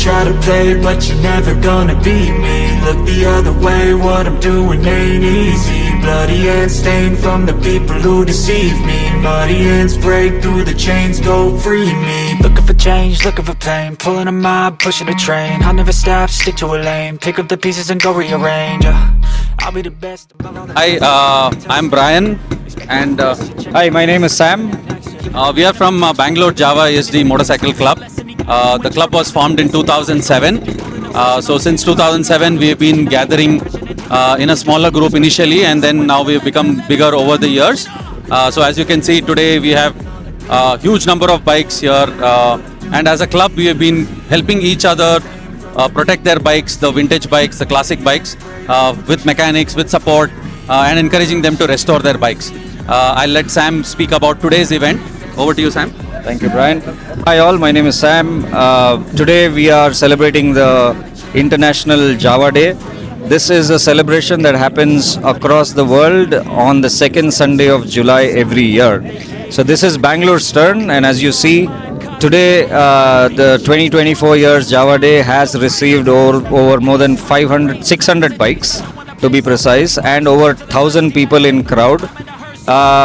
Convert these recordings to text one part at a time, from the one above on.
try to play, but you're never gonna beat me. Look the other way, what I'm doing ain't easy. Bloody hands stained from the people who deceive me. Muddy hands break through the chains, go free me. Looking for change, looking for pain, pulling a mob, pushing a train. I'll never stop, stick to a lane, pick up the pieces and go rearrange. I'll be the best. Hi, I'm Brian, and Hi, my name is Sam. we are from Bangalore Java ESD Motorcycle Club. The club was formed in 2007. So since 2007, we have been gathering in a smaller group initially, and then now we have become bigger over the years. So as you can see today, we have a huge number of bikes here, and as a club, we have been helping each other protect their bikes, the vintage bikes, the classic bikes, with mechanics, with support, and encouraging them to restore their bikes. I'll let Sam speak about today's event. Over to you, Sam. Thank you, Brian. Hi, all. My name is Sam. Today we are celebrating the International Java Day. This is a celebration that happens across the world on the second Sunday of July every year. So this is Bangalore's turn, and as you see, today the 2024 years Java Day has received over more than 600 bikes, to be precise, and over 1,000 people in crowd.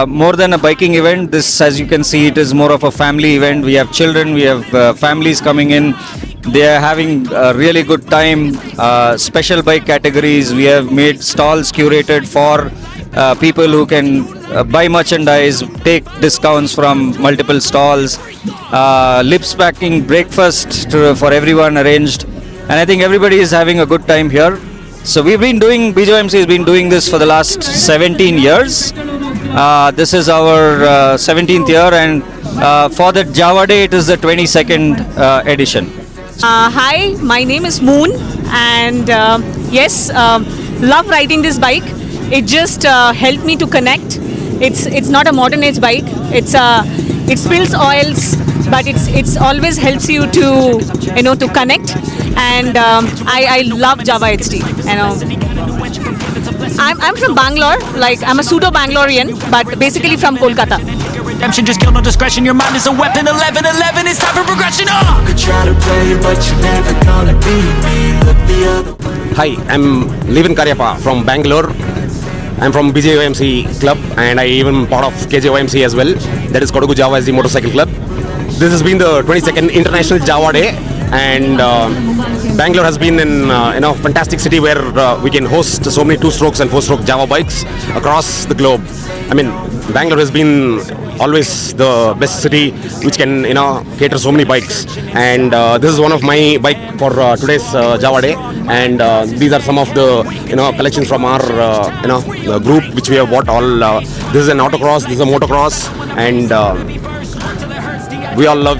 More than a biking event, this, as you can see, it is more of a family event. We have children, we have families coming in. They are having a really good time. Special bike categories. We have made stalls curated for people who can buy merchandise, take discounts from multiple stalls. Lips packing breakfast for everyone arranged, and I think everybody is having a good time here. So BJOMC has been doing this for the last 17 years. This is our 17th year, and for the Java Day, it is the 22nd edition. Hi, my name is Moon, and yes, love riding this bike. It just helped me to connect. It's not a modern age bike. It spills oils, but it's always helps you to connect. And I love Java HD. I'm from Bangalore. Like, I'm a pseudo Bangalorean, but basically from Kolkata. Redemption, just kill no discretion. Your mind is a weapon. 11-11, it's time for progression. Could try to play, but you're never gonna beat me. Look the other way. Hi, I'm Levin Karyappa from Bangalore. I'm from BJOMC Club, and I even part of KJOMC as well. That is Kodagu Java SD Motorcycle Club. This has been the 22nd International Java Day, and Bangalore has been in fantastic city where we can host so many 2-strokes and 4-stroke Java bikes across the globe. I mean, Bangalore has been always the best city which can cater so many bikes, and this is one of my bike for today's Java Day, and these are some of the collections from our group which we have bought all. This is an autocross, this is a motocross, and we all love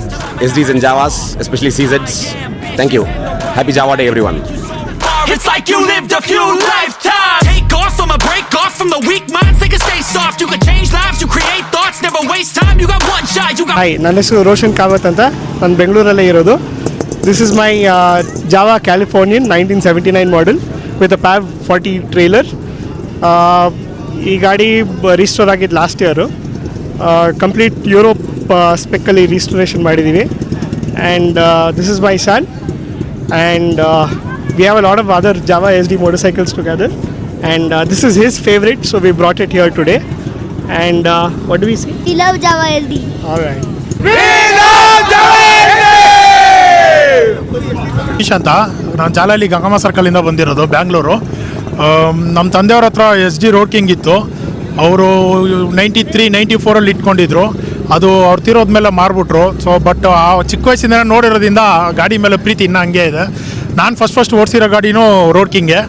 SDs and Javas, especially CZs. Thank you. Happy Java Day, everyone. It's like you lived a few lifetimes. Take off from a break off from the weak minds. They can stay soft. You can change lives. You create thoughts. Never waste time. You got one shot. You got. Hi, ನನ್ನ ಹೆಸರು ರೋಷನ್ ಕಾವತ್ ಅಂತ. ನಾನು ಬೆಂಗಳೂರಲ್ಲೇ ಇರೋದು. This is my Java Californian 1979 model with a PAV 40 trailer. ಈ ಗಾಡಿ restore ಆಗಿದ್ದು last year. Complete Europe ಸ್ಪೆಕ್ಕಲ್ಲಿ restoration ಮಾಡಿದ್ದೀವಿ. And this is my son. And we have a lot of other Java SD motorcycles together. And this is his favorite, so we brought it here today. And what do we say? We love Java SD. All right. ಈಶ್ ಅಂತ, ನಾನು ಜಾಲಹಳ್ಳಿ ಗಂಗಮ್ಮ ಸರ್ಕಲಿಂದ ಬಂದಿರೋದು, ಬ್ಯಾಂಗ್ಳೂರು. ನಮ್ಮ ತಂದೆಯವ್ರ ಹತ್ರ S D road king ಇತ್ತು. ಅವರು 93, 94 ಇಟ್ಕೊಂಡಿದ್ರು. ಅದು ಅವ್ರು ತೀರೋದ್ಮೇಲೆ ಮಾರ್ಬಿಟ್ರು. ಸೊ ಬಟ್ ಆ ಚಿಕ್ಕ ವಯಸ್ಸಿಂದ ನೋಡಿರೋದ್ರಿಂದ ಗಾಡಿ ಮೇಲೆ ಪ್ರೀತಿ ಇನ್ನೂ ಹಂಗೆ ಇದೆ. ನಾನು ಫಸ್ಟ್ ಓಡಿಸಿರೋ ಗಾಡಿನೂ ರೋಡ್ ಕಿಂಗೆ.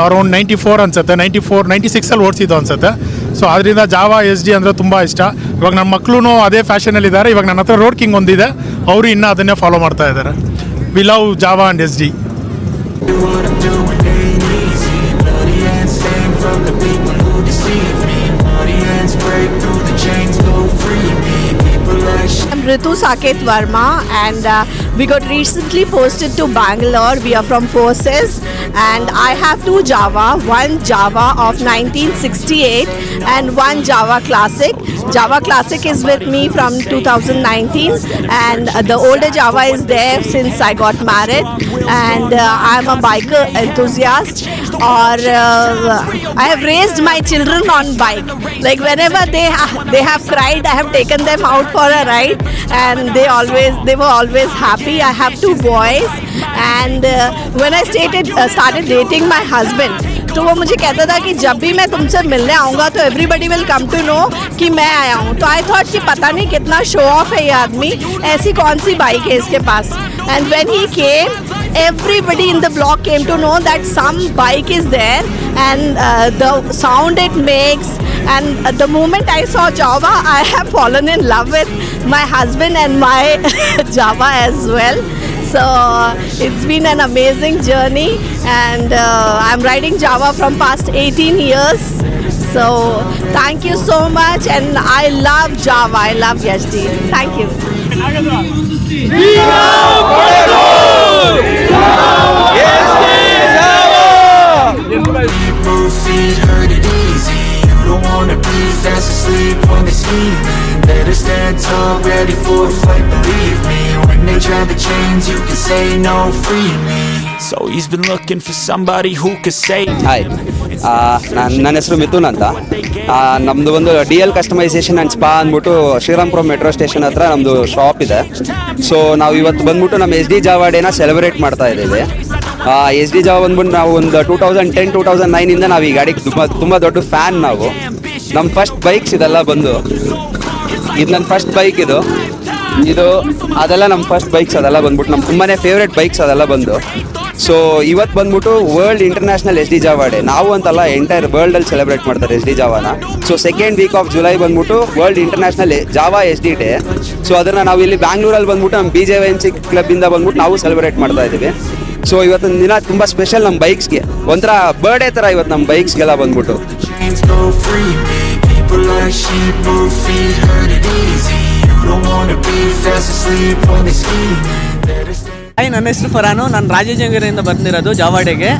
ಅರೌಂಡ್ 94 ಅನ್ಸುತ್ತೆ, 96 ಓಡಿಸಿದ್ದು ಅನ್ಸುತ್ತೆ. ಸೊ ಅದರಿಂದ ಜಾವಾ ಎಸ್ ಡಿ ಅಂದರೆ ತುಂಬ ಇಷ್ಟ. ಇವಾಗ ನನ್ನ ಮಕ್ಕಳು ಅದೇ ಫ್ಯಾಷನಲ್ಲಿದ್ದಾರೆ. ಇವಾಗ ನನ್ನ ಹತ್ರ ರೋಡ್ ಕಿಂಗ್ ಒಂದಿದೆ, ಅವರು ಇನ್ನೂ ಅದನ್ನೇ ಫಾಲೋ ಮಾಡ್ತಾ ಇದ್ದಾರೆ. We love Jawa and S D. I'm Ritu Saket Verma, and we got recently posted to Bangalore. We are from Forces, and I have two Java, one Java of 1968 and one Java Classic. Java Classic is with me from 2019, and the older Java is there since I got married, and I'm a biker enthusiast. Or I have raised my children on bike. Like whenever they have cried, I have taken them out for a ride, and they were always happy. I have two boys, and when I started dating my husband, तो वो मुझे कहता था कि जब भी मैं तुमसे मिलने आऊँगा तो everybody will come to know कि मैं आया हूँ. तो आई थॉट कि पता नहीं कितना शो ऑफ है ये आदमी, ऐसी कौन सी बाइक है इसके पास. And when he came, everybody in the block came to know that some bike is there, and the sound it makes, and the moment I saw Java, I have fallen in love with my husband and my Java as well. So it's been an amazing journey, and I'm riding Java from past 18 years. So thank you so much, and I love Java. I love Yashdi. Thank you. Move feet, hurt it easy. You don't wanna be fast asleep when they're scheming. Better stand tall, ready for a fight, believe me. When they try to change, you can say no, free me. So he's been looking for somebody who could save him. Hi, ನನ್ನ ಹೆಸರು ಮಿಥುನ್ ಅಂತ. ನಮ್ಮದು ಒಂದು D L customization and spa ಅಂದ್ಬಿಟ್ಟು Srirampura metro station ಹತ್ರ ನಮ್ಮದು shop ಇದೆ. So ನಾವು ಇವತ್ತು ಬಂದ್ಬಿಟ್ಟು ನಮ್ಮ ಎಸ್ ಡಿ ಜಾವಾ ಡೇನ ಸೆಲೆಬ್ರೇಟ್ ಮಾಡ್ತಾ ಇದ್ದೀವಿ. ಎಸ್ ಡಿ ಜಾವಾ ಬಂದ್ಬಿಟ್ಟು ನಾವು ಒಂದು 2010, 2009 ನಾವು ಈ ಗಾಡಿಗೆ ತುಂಬ ದೊಡ್ಡ ಫ್ಯಾನ್. ನಾವು ನಮ್ಮ ಫಸ್ಟ್ ಬೈಕ್ಸ್ ಇದೆಲ್ಲ ಬಂದು, ಇದು ನನ್ನ ಫಸ್ಟ್ ಬೈಕ್, ಇದು ಅದೆಲ್ಲ ನಮ್ಮ ಫಸ್ಟ್ ಬೈಕ್ಸ್, ಅದೆಲ್ಲ ಬಂದ್ಬಿಟ್ಟು ನಮ್ಮ ತುಂಬಾ ಫೇವ್ರೇಟ್ ಬೈಕ್ಸ್ ಅದೆಲ್ಲ ಬಂದು. ಸೊ ಇವತ್ತು ಬಂದ್ಬಿಟ್ಟು world international S D Jawa day. ನಾವು ಅಂತಲ್ಲ, ಎಂಟೈರ್ ವರ್ಲ್ಡಲ್ಲಿ ಸೆಲೆಬ್ರೇಟ್ ಮಾಡ್ತಾರೆ ಎಸ್ ಡಿ ಜಾವಾನ. So second week of July ಬಂದ್ಬಿಟ್ಟು world international Jawa S D day. So ಅದನ್ನು ನಾವು ಇಲ್ಲಿ ಬ್ಯಾಂಗ್ಳೂರಲ್ಲಿ ಬಂದ್ಬಿಟ್ಟು ನಮ್ಮ BJYMC ಕ್ಲಬ್ಬಿಂದ ಬಂದ್ಬಿಟ್ಟು ನಾವು ಸೆಲೆಬ್ರೇಟ್ ಮಾಡ್ತಾ ಇದ್ದೀವಿ. ಸೊ ಇವತ್ತಿನ ದಿನ ತುಂಬ ಸ್ಪೆಷಲ್ ನಮ್ಮ ಬೈಕ್ಸ್ಗೆ, ಒಂಥರ ಬರ್ಡೇ ಥರ ಇವತ್ತು ನಮ್ಮ ಬೈಕ್ಸ್ಗೆಲ್ಲ ಬಂದ್ಬಿಟ್ಟು. Go free me. People like sheep, move feet, hurt it easy. You don't wanna be fast asleep when they're scheming. Better stay. Hi, ನನ್ನ ಹೆಸರು ಫರಾನು. ನಾನು ರಾಜಾಜಿನಗರದಿಂದ ಬಂದಿರೋದು ಜಾವಾಡೆಗೆ.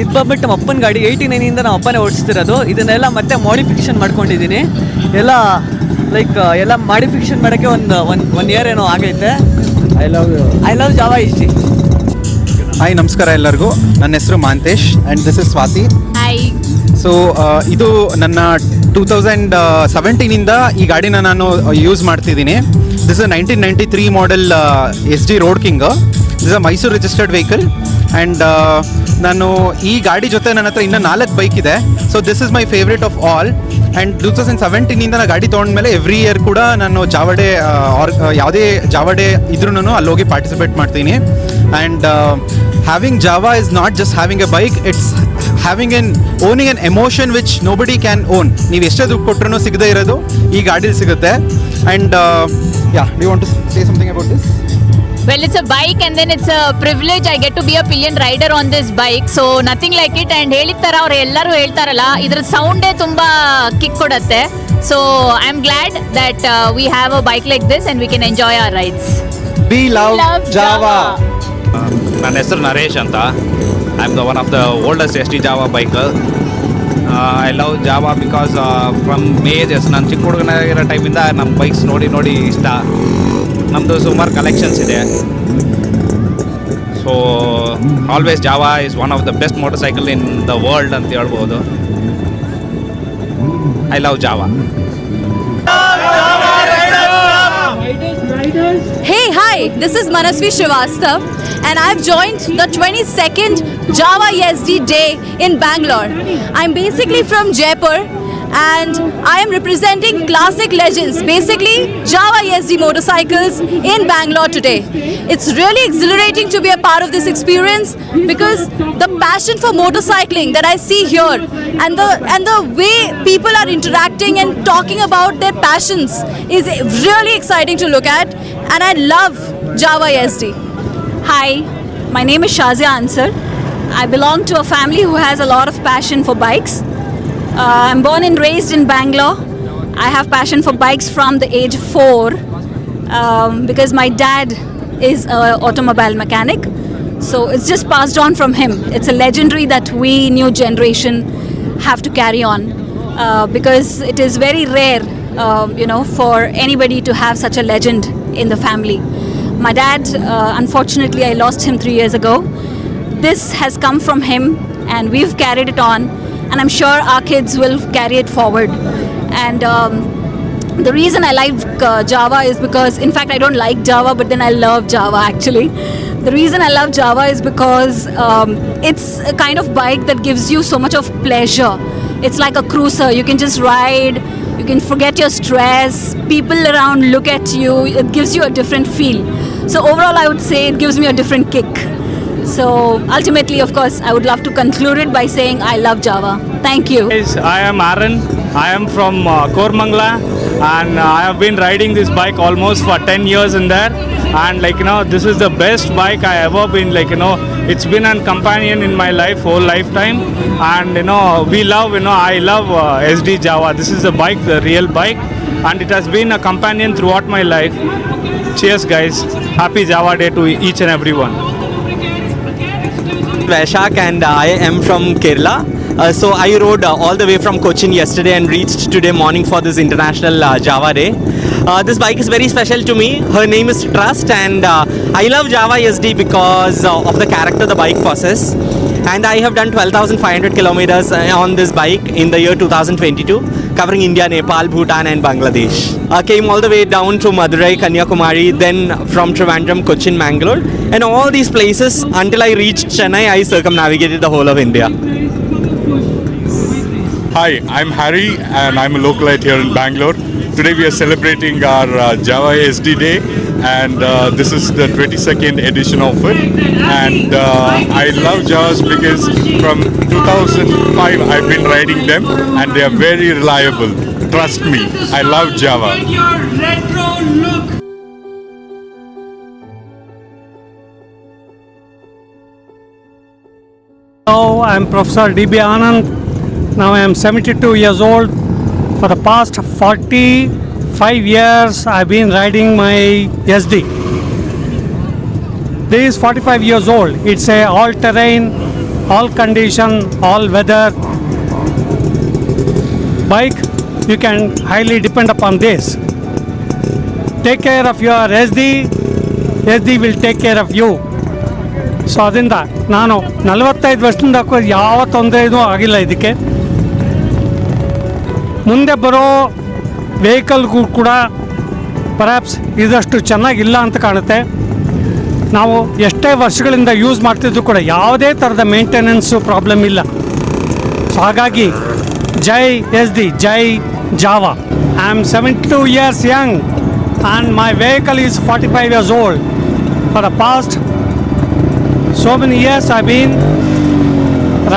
ಇದು ಬಂದ್ಬಿಟ್ಟು ನಮ್ಮ ಅಪ್ಪನ ಗಾಡಿ 89ಇಂದ ನಮ್ಮ ಅಪ್ಪನೇ ಓಡಿಸ್ತಿರೋದು. ಇದನ್ನೆಲ್ಲ ಮತ್ತೆ ಮಾಡಿಫಿಕೇಷನ್ ಮಾಡ್ಕೊಂಡಿದ್ದೀನಿ. ಎಲ್ಲ ಎಲ್ಲ ಮಾಡಿಫಿಕೇಷನ್ ಮಾಡೋಕ್ಕೆ ಒಂದು ಇಯರ್ ಏನೋ ಆಗೈತೆ. I love Jawa S D. Hi, ನಮಸ್ಕಾರ ಎಲ್ಲರಿಗೂ. ನನ್ನ ಹೆಸರು Mantesh and this is Swathi. Hi. So ಇದು ನನ್ನ 2017ಇಂದ ಈ ಗಾಡಿನ ನಾನು ಯೂಸ್ ಮಾಡ್ತಿದ್ದೀನಿ. This is 1993 model S D road king. This a Mysore registered vehicle. And ನಾನು ಈ ಗಾಡಿ ಜೊತೆ ನನ್ನ ಹತ್ರ ಇನ್ನೂ 4 ಬೈಕ್ ಇದೆ. So this is my favourite of all. And 2017ಇಂದ ನಾನು ಗಾಡಿ ತೊಗೊಂಡ್ಮೇಲೆ ಎವ್ರಿ ಇಯರ್ ಕೂಡ ನಾನು ಜಾವಡೆ ಯಾವುದೇ ಜಾವಡೆ ಇದ್ರೂ ಅಲ್ಲಿ ಹೋಗಿ ಪಾರ್ಟಿಸಿಪೇಟ್ ಮಾಡ್ತೀನಿ. And having Java is not just having a bike, it's owning an emotion which nobody can own. ನೀವು ಎಷ್ಟೇ ದುಡ್ಡು ಕೊಟ್ಟರೂ ಸಿಗದೇ ಇರೋದು ಈ ಗಾಡೀಲಿ ಸಿಗುತ್ತೆ. And do you want to say something about this? Well, it's a bike and then it's a privilege. I get to be a pillion rider on this bike, so nothing like it. And ಹೇಳಿರ್ತಾರ ಅವ್ರು ಎಲ್ಲರೂ ಹೇಳ್ತಾರಲ್ಲ, ಇದ್ರ ಸೌಂಡೇ ತುಂಬ kick ಕೊಡುತ್ತೆ. So I'm glad that we have a bike like this and we can enjoy our rides. We love Java. ನನ್ನ ಹೆಸರು ನರೇಶ್ ಅಂತ. I am the one of the oldest S D Jawa biker. I love Jawa because from ಮೇಜಸ್, ನಾನು ಚಿಕ್ಕ ಹುಡುಗನಾಗಿರೋ ಟೈಮಿಂದ ನಮ್ಮ bikes ನೋಡಿ ಇಷ್ಟ. ನಮ್ಮದು ಸುಮಾರು ಕಲೆಕ್ಷನ್ಸ್ ಇದೆ. So always Java is one of the best motor cycle in the world ಅಂತ ಹೇಳ್ಬೋದು. I love Java. Hey, hi, this is Manasvi Srivastav and I've joined the 22nd Java ESD Day in Bangalore. I'm basically from Jaipur and I am representing classic legends, basically Java ESD motorcycles in Bangalore today. It's really exhilarating to be a part of this experience because the passion for motorcycling that I see here and the way people are interacting and talking about their passions is really exciting to look at, and I love Java ESD. Hi, my name is Shazia Ansar. I belong to a family who has a lot of passion for bikes. I'm born and raised in Bangalore. I have passion for bikes from the age of 4 because my dad is an automobile mechanic. So it's just passed on from him. It's a legendary that we, new generation, have to carry on because it is very rare, for anybody to have such a legend in the family. My dad, unfortunately, I lost him 3 years ago. This has come from him, and we've carried it on, and I'm sure our kids will carry it forward. And the reason I like Java is because, in fact, I don't like Java, but then I love Java actually. The reason I love Java is because it's a kind of bike that gives you so much of pleasure. It's like a cruiser. You can just ride, you can forget your stress, people around look at you, it gives you a different feel. So overall, I would say it gives me a different kick. So ultimately, of course, I would love to conclude it by saying I love Java. Thank you. I am Aaron. I am from Kormangla, and I have been riding this bike almost for 10 years in there. And this is the best bike I ever been. It's been a companion in my life, whole lifetime. And we love, I love SD Java. This is the bike, the real bike, and it has been a companion throughout my life. Cheers, guys! Happy Java Day to each and everyone. Vaishak, and I am from Kerala. So I rode all the way from Cochin yesterday and reached today morning for this International Java Day. This bike is very special to me. Her name is Trust, and I love Java SD because of the character the bike possesses. And I have done 12,500 kilometers on this bike in the year 2022, covering India, Nepal, Bhutan and Bangladesh. Came all the way down to Madurai, Kanyakumari, then from Trivandrum, Cochin, Mangalore, and all these places until I reached Chennai. I circumnavigated the whole of India. Hi, I'm Harry and I'm a localite here in Bangalore. Today we are celebrating our Java SD Day, and this is the 22nd edition of it. And I love Javas because from 2005 I've been riding them and they are very reliable. Trust me, I love Java. Hello, I'm Professor D.B. Anand. Now I am 72 years old. For the past 45 years, I've been riding my SD. This is 45 years old. It's a all-terrain, all-condition, all-weather bike. You can highly depend upon this. Take care of your SD. SD will take care of you. So ಅದರಿಂದ ನಾನು 45 ವರ್ಷದಿಂದ ಯಾವ ತೊಂದರೆನೂ ಆಗಿಲ್ಲ ಇದಕ್ಕೆ. ಮುಂದೆ ಬರೋ ವೆಹಿಕಲ್ಗೂ ಕೂಡ perhaps ಇದಷ್ಟು ಚೆನ್ನಾಗಿಲ್ಲ ಅಂತ ಕಾಣುತ್ತೆ. ನಾವು ಎಷ್ಟೇ ವರ್ಷಗಳಿಂದ ಯೂಸ್ ಮಾಡ್ತಿದ್ರು ಕೂಡ ಯಾವುದೇ ಥರದ ಮೇಂಟೆನೆನ್ಸು ಪ್ರಾಬ್ಲಮ್ ಇಲ್ಲ. ಸೊ ಹಾಗಾಗಿ Jai S D, Jai Jawa. I am 72 years young and my vehicle is 45 years old. For the past so many years I've been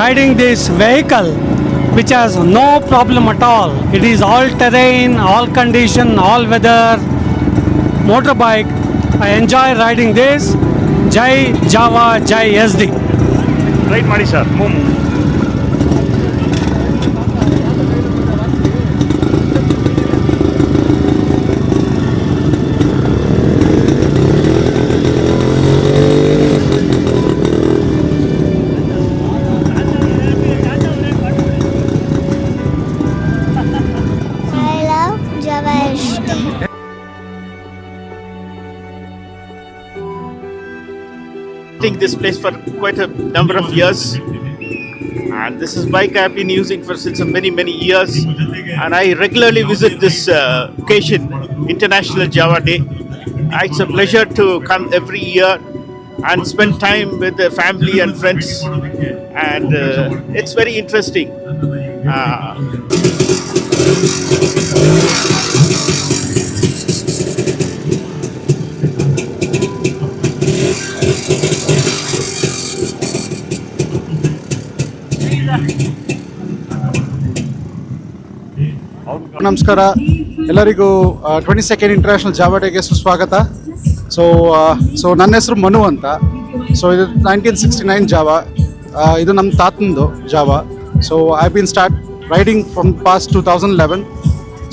riding this vehicle which has no problem at all. It is all terrain, all condition, all weather motorbike. I enjoy riding this. Jai Java, Jai SD. Right, Mari sir. This place for quite a number of years, and this is bike I've been using for since many years, and I regularly visit this occasion, International Java Day. It's a pleasure to come every year and spend time with the family and friends, and it's very interesting. ನಮಸ್ಕಾರ ಎಲ್ಲರಿಗೂ 22nd international Java ಡೇಗೆ ಸುಸ್ವಾಗತ. So ನನ್ನ ಹೆಸರು ಮನು ಅಂತ. So ಇದು 1969 Jawa. ಇದು ನಮ್ಮ ತಾತಂದು Jawa. So I been start riding from past 2011.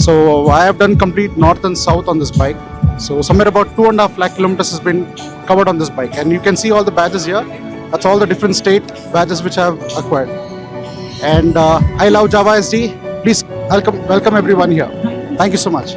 So I have done complete north and south on this bike. So somewhere about 2.5 lakh kilometers has been covered on this bike, and you can see all the badges here. That's all the different state badges which I have acquired. And I love Java SD. Please welcome everyone here. Thank you so much.